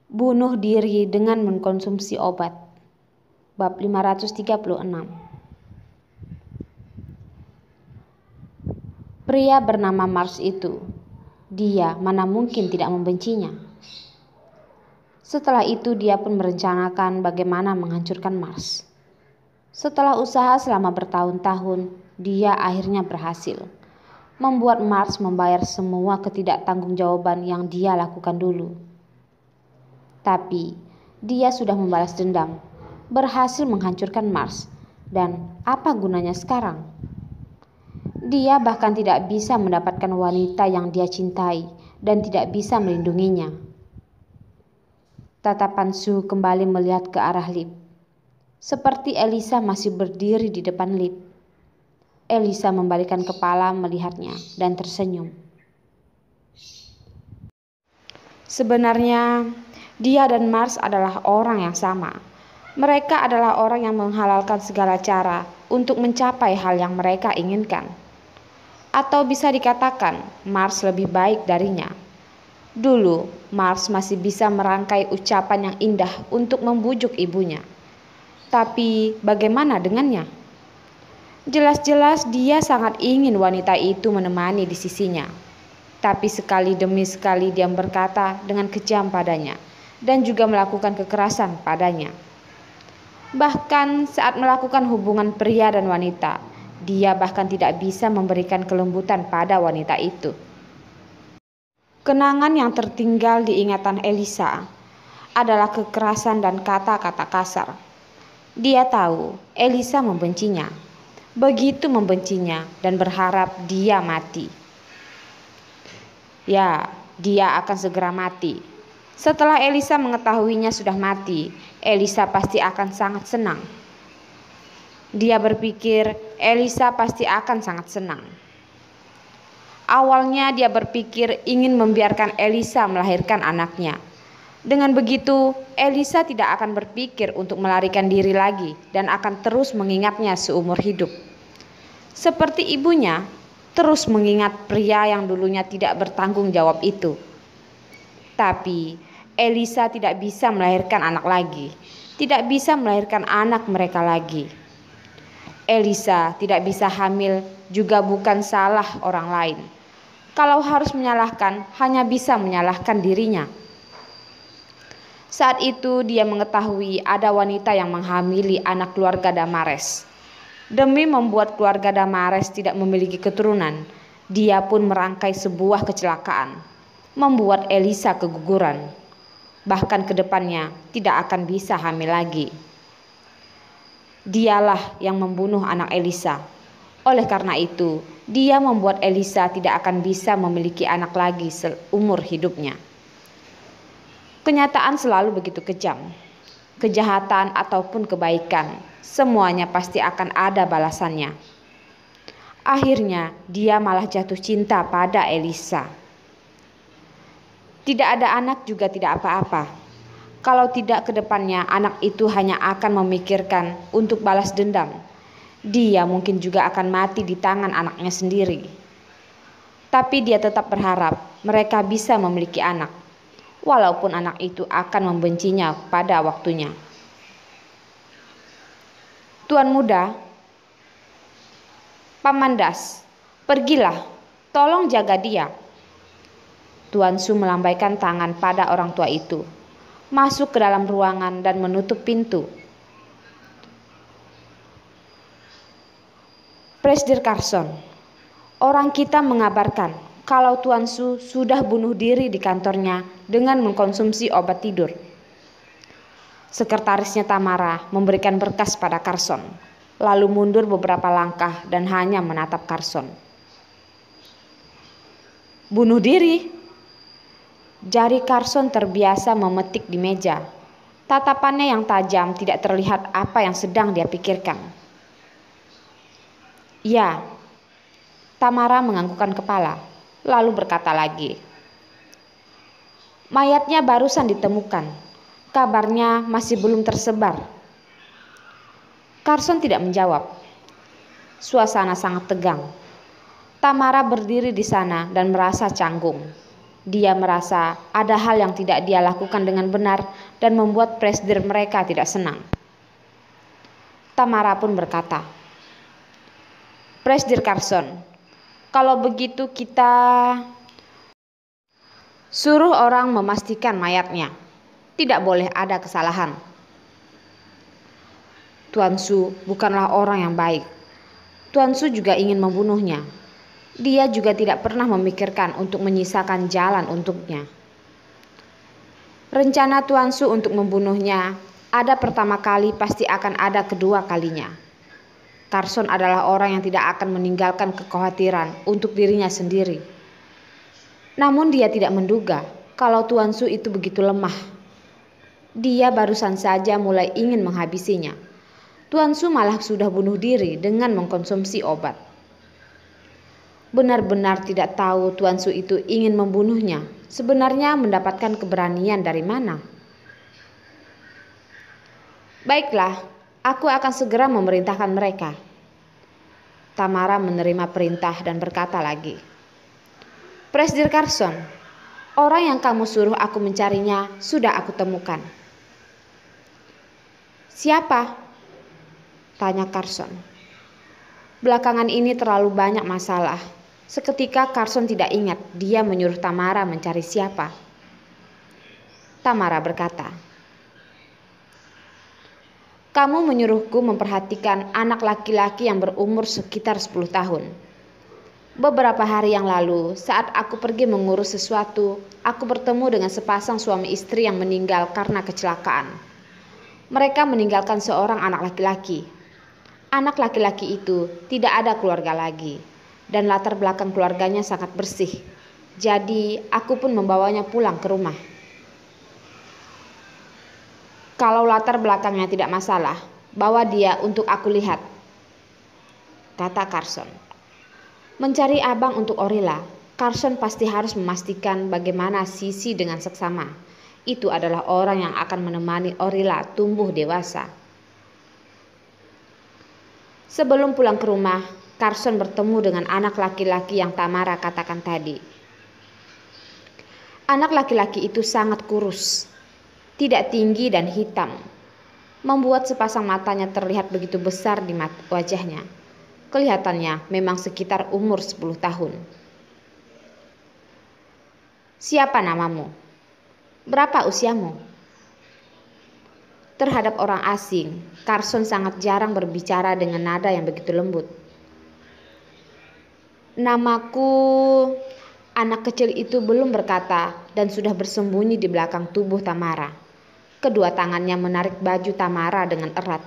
Bunuh diri dengan mengkonsumsi obat. Bab 536. Pria bernama Mars itu, dia mana mungkin tidak membencinya. Setelah itu dia pun merencanakan bagaimana menghancurkan Mars. Setelah usaha selama bertahun-tahun, dia akhirnya berhasil membuat Mars membayar semua ketidaktanggungjawaban yang dia lakukan dulu. Tapi dia sudah membalas dendam, berhasil menghancurkan Mars, dan apa gunanya sekarang? Dia bahkan tidak bisa mendapatkan wanita yang dia cintai dan tidak bisa melindunginya. Tatapan Sue kembali melihat ke arah lift. Seperti Elisa masih berdiri di depan lift. Elisa membalikkan kepala melihatnya dan tersenyum. Sebenarnya, dia dan Mars adalah orang yang sama. Mereka adalah orang yang menghalalkan segala cara untuk mencapai hal yang mereka inginkan. Atau bisa dikatakan, Mars lebih baik darinya. Dulu, Mars masih bisa merangkai ucapan yang indah untuk membujuk ibunya. Tapi bagaimana dengannya? Jelas-jelas dia sangat ingin wanita itu menemani di sisinya. Tapi sekali demi sekali dia berkata dengan kejam padanya dan juga melakukan kekerasan padanya. Bahkan saat melakukan hubungan pria dan wanita, dia bahkan tidak bisa memberikan kelembutan pada wanita itu. Kenangan yang tertinggal di ingatan Elisa adalah kekerasan dan kata-kata kasar. Dia tahu Elisa membencinya, begitu membencinya dan berharap dia mati. Ya, dia akan segera mati. Setelah Elisa mengetahuinya sudah mati, Elisa pasti akan sangat senang. Dia berpikir Elisa pasti akan sangat senang. Awalnya dia berpikir ingin membiarkan Elisa melahirkan anaknya. Dengan begitu, Elisa tidak akan berpikir untuk melarikan diri lagi dan akan terus mengingatnya seumur hidup. Seperti ibunya, terus mengingat pria yang dulunya tidak bertanggung jawab itu. Tapi Elisa tidak bisa melahirkan anak lagi, tidak bisa melahirkan anak mereka lagi. Elisa tidak bisa hamil juga bukan salah orang lain. Kalau harus menyalahkan, hanya bisa menyalahkan dirinya. Saat itu dia mengetahui ada wanita yang menghamili anak keluarga Damares. Demi membuat keluarga Damares tidak memiliki keturunan, dia pun merangkai sebuah kecelakaan, membuat Elisa keguguran. Bahkan ke depannya tidak akan bisa hamil lagi. Dialah yang membunuh anak Elisa. Oleh karena itu, dia membuat Elisa tidak akan bisa memiliki anak lagi seumur hidupnya. Kenyataan selalu begitu kejam. Kejahatan ataupun kebaikan, semuanya pasti akan ada balasannya. Akhirnya dia malah jatuh cinta pada Elisa. Tidak ada anak juga tidak apa-apa. Kalau tidak ke depannya anak itu hanya akan memikirkan untuk balas dendam. Dia mungkin juga akan mati di tangan anaknya sendiri. Tapi dia tetap berharap mereka bisa memiliki anak, walaupun anak itu akan membencinya pada waktunya. Tuan muda, Paman Das, pergilah, tolong jaga dia. Tuan Su melambaikan tangan pada orang tua itu, masuk ke dalam ruangan dan menutup pintu. Presiden Carson, orang kita mengabarkan kalau Tuan Su sudah bunuh diri di kantornya dengan mengkonsumsi obat tidur. Sekretarisnya Tamara memberikan berkas pada Carson, lalu mundur beberapa langkah dan hanya menatap Carson. Bunuh diri? Jari Carson terbiasa memetik di meja. Tatapannya yang tajam tidak terlihat apa yang sedang dia pikirkan. Ya, Tamara menganggukkan kepala, lalu berkata lagi. Mayatnya barusan ditemukan. Kabarnya masih belum tersebar. Carson tidak menjawab. Suasana sangat tegang. Tamara berdiri di sana dan merasa canggung. Dia merasa ada hal yang tidak dia lakukan dengan benar dan membuat presdir mereka tidak senang. Tamara pun berkata, "Presdir Carson, kalau begitu kita suruh orang memastikan mayatnya. Tidak boleh ada kesalahan." Tuan Su bukanlah orang yang baik. Tuan Su juga ingin membunuhnya. Dia juga tidak pernah memikirkan untuk menyisakan jalan untuknya. Rencana Tuan Su untuk membunuhnya ada pertama kali, pasti akan ada kedua kalinya. Carson adalah orang yang tidak akan meninggalkan kekhawatiran untuk dirinya sendiri. Namun dia tidak menduga kalau Tuan Su itu begitu lemah. Dia barusan saja mulai ingin menghabisinya. Tuan Su malah sudah bunuh diri dengan mengkonsumsi obat. Benar-benar tidak tahu Tuan Su itu ingin membunuhnya. Sebenarnya mendapatkan keberanian dari mana? "Baiklah, aku akan segera memerintahkan mereka." Tamara menerima perintah dan berkata lagi, "Presdir Carson, orang yang kamu suruh aku mencarinya sudah aku temukan." "Siapa?" tanya Carson. Belakangan ini terlalu banyak masalah. Seketika Carson tidak ingat dia menyuruh Tamara mencari siapa. Tamara berkata, "Kamu menyuruhku memperhatikan anak laki-laki yang berumur sekitar 10 tahun. Beberapa hari yang lalu, saat aku pergi mengurus sesuatu, aku bertemu dengan sepasang suami istri yang meninggal karena kecelakaan. Mereka meninggalkan seorang anak laki-laki. Anak laki-laki itu tidak ada keluarga lagi, dan latar belakang keluarganya sangat bersih. Jadi aku pun membawanya pulang ke rumah. Kalau latar belakangnya tidak masalah, bawa dia untuk aku lihat," kata Carson. Mencari abang untuk Orilla, Carson pasti harus memastikan bagaimana Sisi dengan seksama. Itu adalah orang yang akan menemani Orilla tumbuh dewasa. Sebelum pulang ke rumah, Carson bertemu dengan anak laki-laki yang Tamara katakan tadi. Anak laki-laki itu sangat kurus, tidak tinggi dan hitam, membuat sepasang matanya terlihat begitu besar di wajahnya. Kelihatannya memang sekitar umur 10 tahun. "Siapa namamu? Berapa usiamu?" Terhadap orang asing, Carson sangat jarang berbicara dengan nada yang begitu lembut. "Namaku..." Anak kecil itu belum berkata dan sudah bersembunyi di belakang tubuh Tamara. Kedua tangannya menarik baju Tamara dengan erat.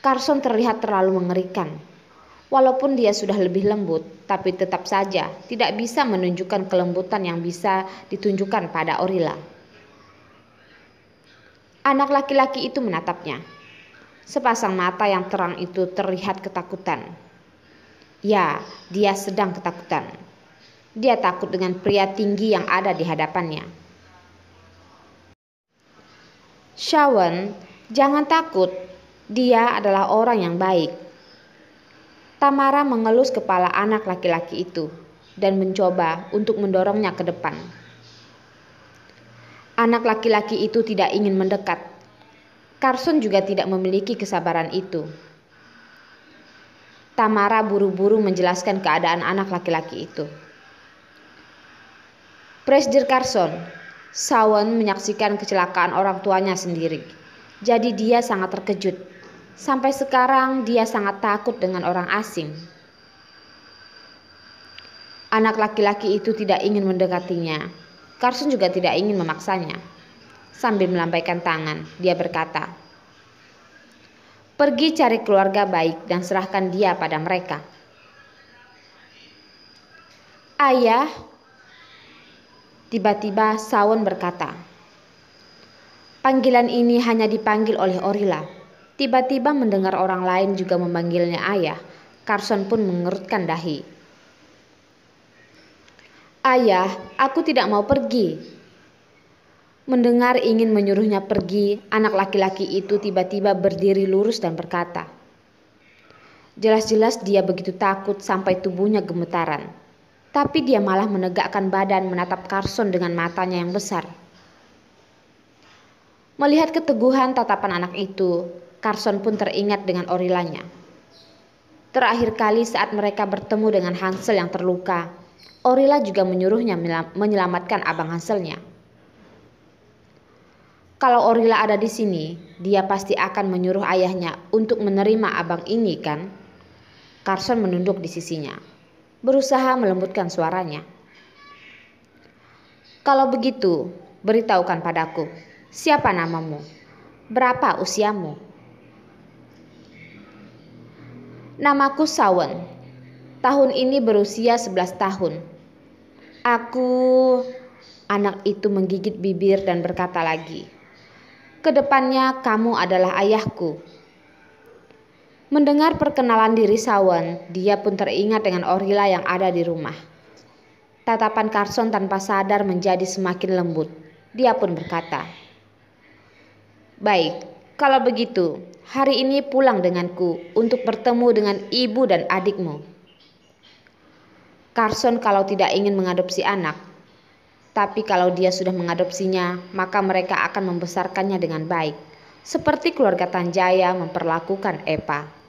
Carson terlihat terlalu mengerikan. Walaupun dia sudah lebih lembut, tapi tetap saja tidak bisa menunjukkan kelembutan yang bisa ditunjukkan pada Orilla. Anak laki-laki itu menatapnya. Sepasang mata yang terang itu terlihat ketakutan. Ya, dia sedang ketakutan. Dia takut dengan pria tinggi yang ada di hadapannya. "Shawn, jangan takut. Dia adalah orang yang baik." Tamara mengelus kepala anak laki-laki itu dan mencoba untuk mendorongnya ke depan. Anak laki-laki itu tidak ingin mendekat. Carson juga tidak memiliki kesabaran itu. Tamara buru-buru menjelaskan keadaan anak laki-laki itu. "Presdir Carson, Shawn menyaksikan kecelakaan orang tuanya sendiri. Jadi dia sangat terkejut. Sampai sekarang dia sangat takut dengan orang asing." Anak laki-laki itu tidak ingin mendekatinya. Carson juga tidak ingin memaksanya. Sambil melambaikan tangan, dia berkata, "Pergi cari keluarga baik dan serahkan dia pada mereka." "Ayah," tiba-tiba Shawn berkata. Panggilan ini hanya dipanggil oleh Orilla. Tiba-tiba mendengar orang lain juga memanggilnya ayah. Carson pun mengerutkan dahi. "Ayah, aku tidak mau pergi." Mendengar ingin menyuruhnya pergi, anak laki-laki itu tiba-tiba berdiri lurus dan berkata. Jelas-jelas dia begitu takut sampai tubuhnya gemetaran. Tapi dia malah menegakkan badan menatap Carson dengan matanya yang besar. Melihat keteguhan tatapan anak itu, Carson pun teringat dengan Orillanya. Terakhir kali saat mereka bertemu dengan Hansel yang terluka, Orilla juga menyuruhnya menyelamatkan abang Hanselnya. Kalau Orilla ada di sini, dia pasti akan menyuruh ayahnya untuk menerima abang ini, kan? Carson menunduk di sisinya, berusaha melembutkan suaranya. Kalau begitu, beritahukan padaku, siapa namamu? Berapa usiamu? Namaku Sawen. Tahun ini berusia 11 tahun. Anak itu menggigit bibir dan berkata lagi, kedepannya kamu adalah ayahku. Mendengar perkenalan diri Sawen, dia pun teringat dengan Orilla yang ada di rumah. Tatapan Carson tanpa sadar menjadi semakin lembut. Dia pun berkata, baik, kalau begitu, hari ini pulang denganku untuk bertemu dengan ibu dan adikmu. Carson kalau tidak ingin mengadopsi anak, tapi kalau dia sudah mengadopsinya, maka mereka akan membesarkannya dengan baik, seperti keluarga Tanjaya memperlakukan Epa.